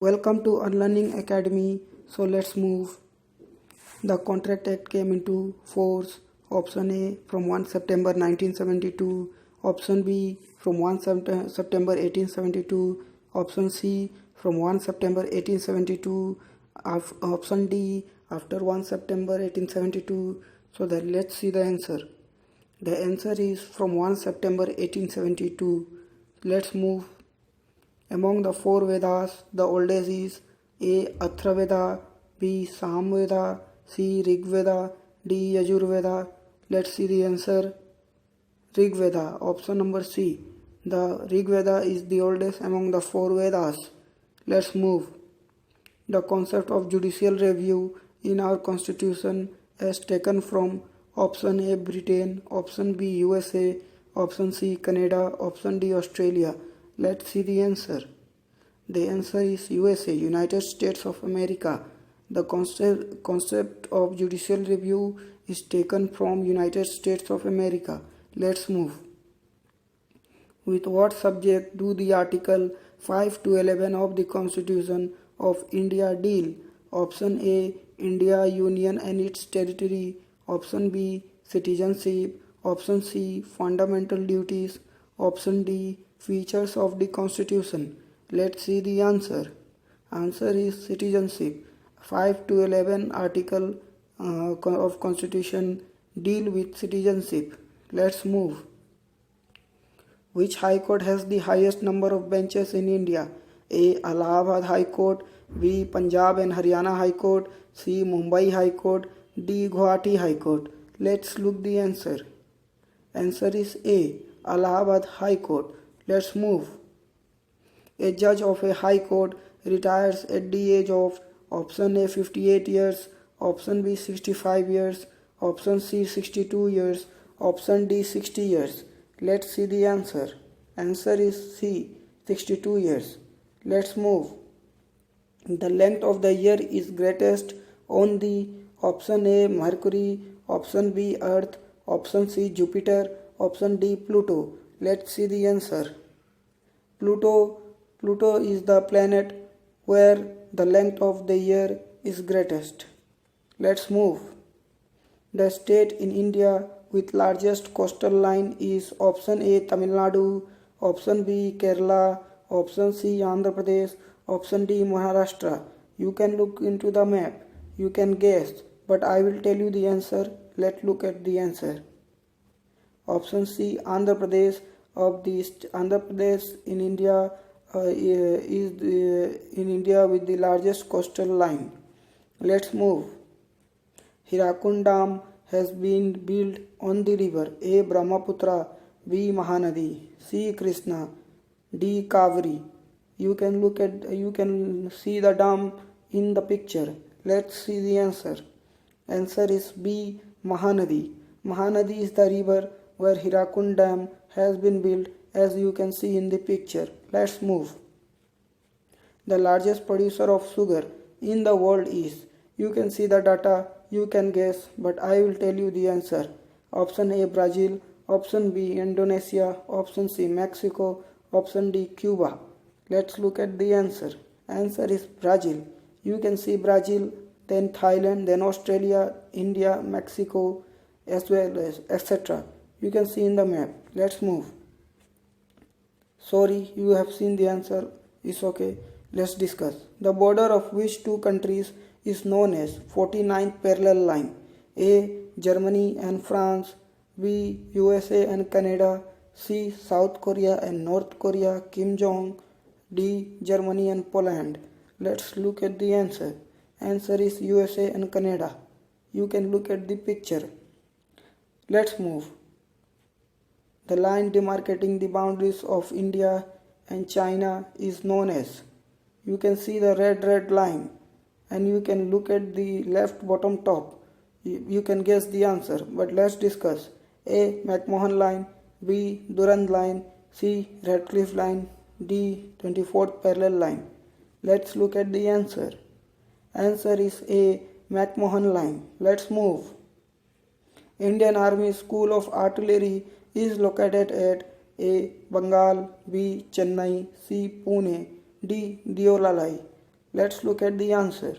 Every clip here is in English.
Welcome to Unlearning Academy. So let's move. The Contract Act came into force. Option A from 1 September 1972. Option B from 1 September 1872. Option C from 1 September 1872. Option D after 1 September 1872. So then let's see the answer. The answer is from 1 September 1872. Let's move. Among the four Vedas, the oldest is A. Atharvaveda, B. Samveda, C. Rigveda, D. Yajurveda. Let's see the answer. Rigveda, option number C. The Rigveda is the oldest among the four Vedas. Let's move. The concept of judicial review in our constitution is taken from option A. Britain, option B. USA, option C. Canada, option D. Australia. Let's see the answer. The answer is USA, United States of America. The concept of judicial review is taken from United States of America. Let's move. With what subject do the Article 5 to 11 of the Constitution of India deal? Option A. India Union and its territory. Option B. Citizenship. Option C. Fundamental duties. Option D. Features of the Constitution. Let's see the answer. Answer is citizenship. 5 to 11 article of Constitution deal with citizenship. Let's move. Which High Court has the highest number of benches in India? A. Allahabad High Court, B. Punjab and Haryana High Court, C. Mumbai High Court, D. Guwahati High Court. Let's look the answer. Answer is A. Allahabad High Court. Let's move. A judge of a high court retires at the age of option A 58 years, option B 65 years, option C 62 years, option D 60 years. Let's see the answer. Answer is C 62 years. Let's move. The length of the year is greatest on the option A Mercury, option B Earth, option C Jupiter, option D Pluto. Let's see the answer. Pluto is the planet where the length of the year is greatest. Let's move. The state in India with largest coastal line is option A Tamil Nadu, option B Kerala, option C Andhra Pradesh, option D Maharashtra. You can look into the map. You can guess, but I will tell you the answer. Let's look at the answer. Option C Andhra Pradesh Andhra Pradesh in India in India with the largest coastal line. Let's move. Hirakund Dam has been built on the river A. Brahmaputra, B. Mahanadi, C. Krishna, D. Kaveri. You can see the dam in the picture. Let's see the answer. Answer is B. Mahanadi. Mahanadi is the river where Hirakund Dam has been built, as you can see in the picture. Let's move. The largest producer of sugar in the world is, you can see the data, you can guess, but I will tell you the answer. Option A Brazil, option B Indonesia, option C Mexico, option D Cuba. Let's look at the answer. Answer is Brazil. You can see Brazil, then Thailand, then Australia, India, Mexico, as well as etc. You can see in the map. Let's move. Sorry, you have seen the answer. It's okay. Let's discuss. The border of which two countries is known as 49th parallel line? A. Germany and France, B. USA and Canada, C. South Korea and North Korea, Kim Jong, D. Germany and Poland. Let's look at the answer. Answer is USA and Canada. You can look at the picture. Let's move. The line demarcating the boundaries of India and China is known as, you can see the red line, and you can look at the left bottom top. You can guess the answer, but let's discuss. A. McMahon line, B. Durand line, C. Radcliffe line, D. 24th parallel line. Let's look at the answer. Answer is A. McMahon line. Let's move. Indian Army School of Artillery is located at A. Bengal, B. Chennai, C. Pune, D. Deolalai. Let's look at the answer.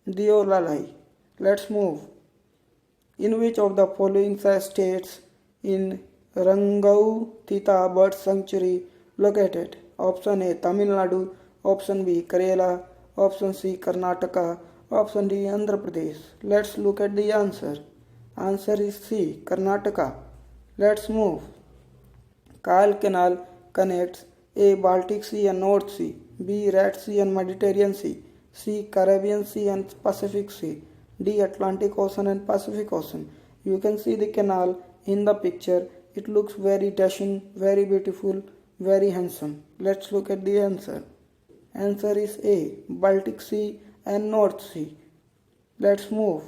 Deolalai. Let's move. In which of the following states in Rangau Thita Bird Sanctuary located? Option A Tamil Nadu, option B Kerala, option C Karnataka, option D Andhra Pradesh. Let's look at the answer. Answer is C Karnataka. Let's move. Kyle Canal connects A. Baltic Sea and North Sea, B. Red Sea and Mediterranean Sea, C. Caribbean Sea and Pacific Sea, D. Atlantic Ocean and Pacific Ocean. You can see the canal in the picture. It looks very dashing, very beautiful, very handsome. Let's look at the answer. Answer is A. Baltic Sea and North Sea. Let's move.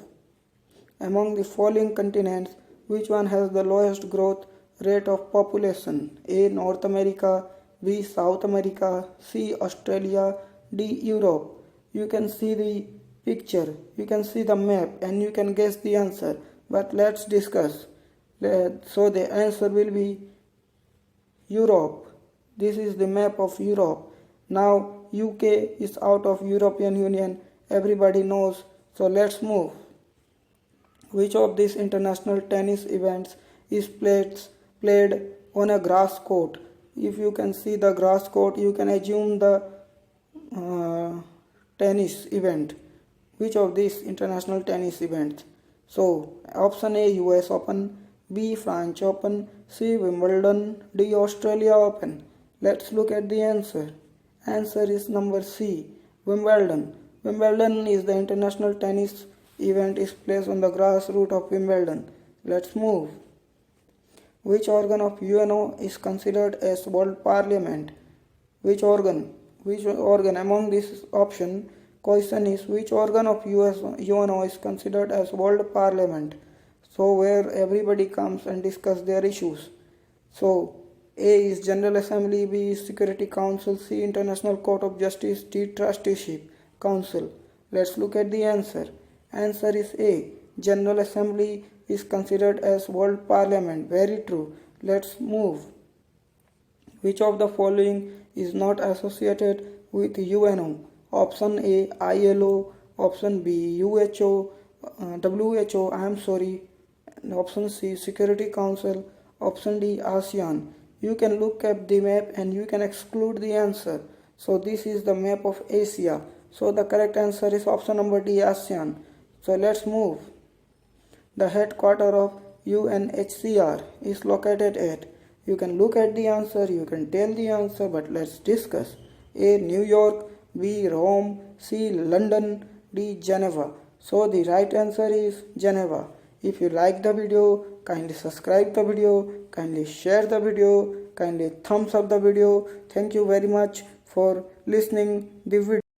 Among the following continents, which one has the lowest growth rate of population? A. North America, B. South America, C. Australia, D. Europe. You can see the picture, you can see the map, and you can guess the answer. But let's discuss. So the answer will be Europe. This is the map of Europe. Now UK is out of European Union. Everybody knows. So let's move. Which of these international tennis events is played on a grass court? If you can see the grass court, you can assume the tennis event. Which of these international tennis events? So option A US Open, B French Open, C Wimbledon, D Australia Open. Let's look at the answer. Answer is number C, Wimbledon. Wimbledon is the international tennis event is placed on the grass root of Wimbledon. Let's move. Which organ of UNO is considered as World Parliament? Which organ? Among this option, question is which organ of UNO is considered as World Parliament? So where everybody comes and discuss their issues. So A is General Assembly, B is Security Council, C International Court of Justice, D Trusteeship Council. Let's look at the answer. Answer is A. General Assembly is considered as World Parliament. Very true. Let's move. Which of the following is not associated with UNO? Option A ILO, option B WHO, option C Security Council, option D ASEAN. You can look at the map and you can exclude the answer. So this is the map of Asia. So the correct answer is option number D ASEAN. So let's move. The headquarters of UNHCR is located at. You can look at the answer, you can tell the answer, but let's discuss. A. New York, B. Rome, C. London, D. Geneva. So the right answer is Geneva. If you like the video, kindly subscribe the video, kindly share the video, kindly thumbs up the video. Thank you very much for listening the video.